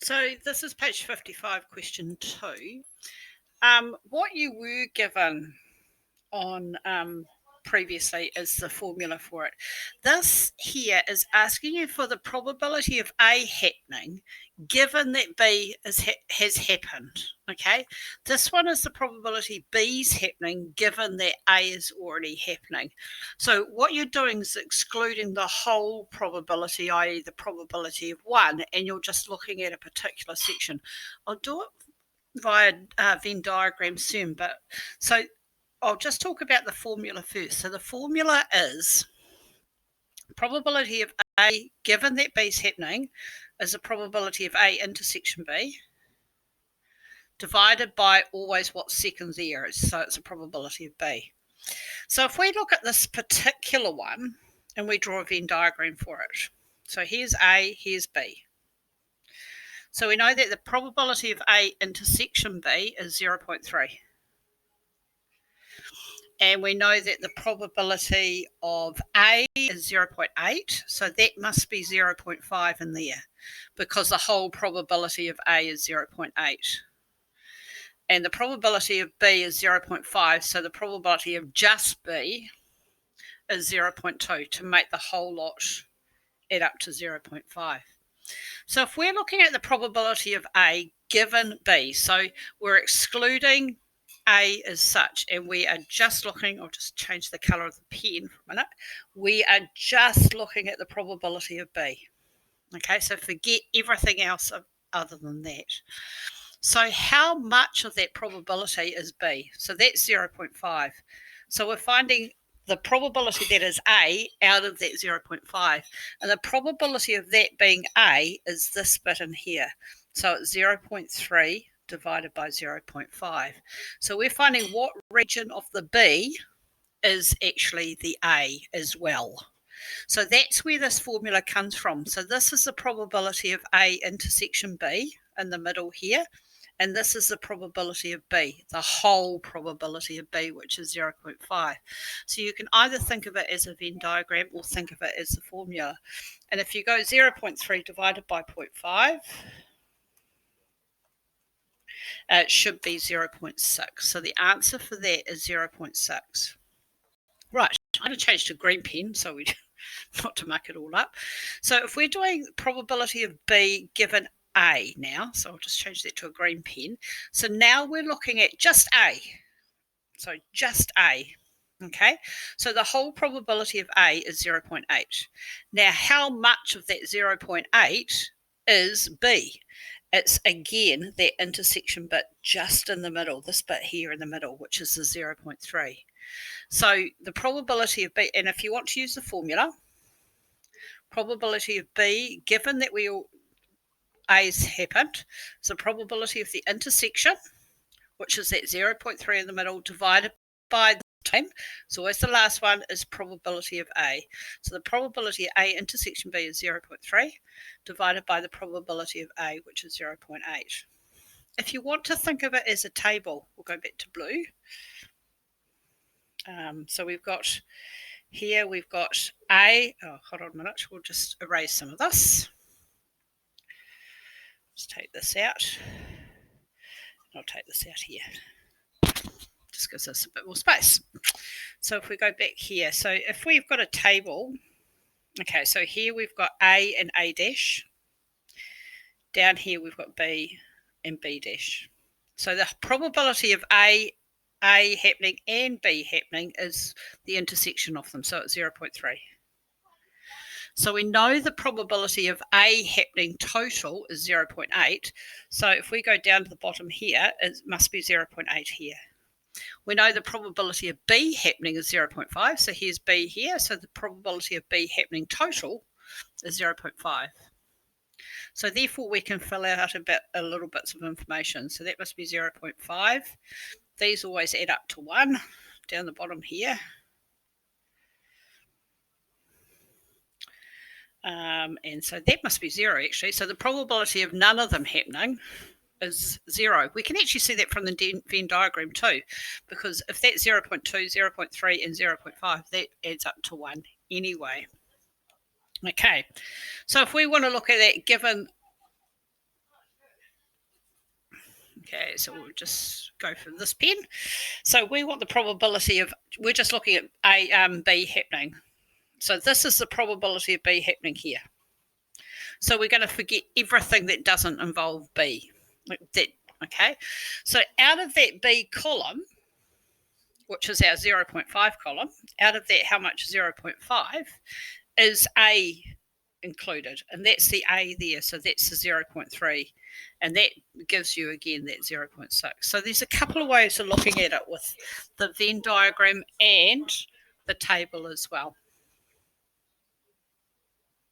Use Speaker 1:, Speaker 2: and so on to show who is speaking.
Speaker 1: So this is page 55, question 2. What you were given on previously is the formula for it. This here is asking you for the probability of A happening given that B has happened. Okay, this one is the probability B's happening given that A is already happening. So what you're doing is excluding the whole probability, i.e. the probability of 1, and you're just looking at a particular section. I'll do it via Venn diagram soon, but so I'll just talk about the formula first. So the formula is probability of A given that B is happening is the probability of A intersection B divided by always what second there is. So it's a probability of B. So if we look at this particular one and we draw a Venn diagram for it. So here's A, here's B. So we know that the probability of A intersection B is 0.3. And we know that the probability of A is 0.8, so that must be 0.5 in there because the whole probability of A is 0.8. And the probability of B is 0.5, so the probability of just B is 0.2 to make the whole lot add up to 0.5. So if we're looking at the probability of A given B, so we're excluding A as such, and we are just looking, I'll just change the colour of the pen for a minute. We are just looking at the probability of B. Okay, so forget everything else other than that. So how much of that probability is B? So that's 0.5. So we're finding the probability that is A out of that 0.5. And the probability of that being A is this bit in here. So it's 0.3 divided by 0.5. So we're finding what region of the B is actually the A as well. So that's where this formula comes from. So this is the probability of A intersection B in the middle here. And this is the probability of B, the whole probability of B, which is 0.5. So you can either think of it as a Venn diagram or think of it as the formula. And if you go 0.3 divided by 0.5, it should be 0.6. So the answer for that is 0.6. Right, I'm going to change to green pen so we not to muck it all up. So if we're doing probability of B given A now, so I'll just change that to a green pen. So now we're looking at just A. So just A. Okay, so the whole probability of A is 0.8. Now, how much of that 0.8 is B? It's again that intersection bit just in the middle, this bit here in the middle, which is the 0.3. So the probability of B, and if you want to use the formula, probability of B, given that A's happened, is the probability of the intersection, which is that 0.3 in the middle, divided by the time. So always the last one is probability of A. So the probability of A intersection B is 0.3 divided by the probability of A, which is 0.8. If you want to think of it as a table, we'll go back to blue. So we've got here, we've got A. Oh, hold on a minute. We'll just erase some of this. Let's take this out. I'll take this out here. Just gives us a bit more space. So if we go back here, so if we've got a table, okay, so here we've got A and A dash. Down here we've got B and B dash. So the probability of A happening and B happening is the intersection of them, so it's 0.3. So we know the probability of A happening total is 0.8. So if we go down to the bottom here, it must be 0.8 here. We know the probability of B happening is 0.5. So here's B here. So the probability of B happening total is 0.5. So therefore we can fill out a little bits of information. So that must be 0.5. These always add up to 1 down the bottom here. And so that must be 0 actually. So the probability of none of them happening is 0. We can actually see that from the Venn diagram too, because if that's 0.2, 0.3 and 0.5, that adds up to 1 anyway. Okay, so if we want to look at that given Okay, so we'll just go for this pen. So we want the probability of, we're just looking at B happening. So this is the probability of B happening here. So we're going to forget everything that doesn't involve B. Okay, so out of that B column, which is our 0.5 column, out of that, how much 0.5 is A included, and that's the A there, so that's the 0.3, and that gives you again that 0.6. So there's a couple of ways of looking at it with the Venn diagram and the table as well.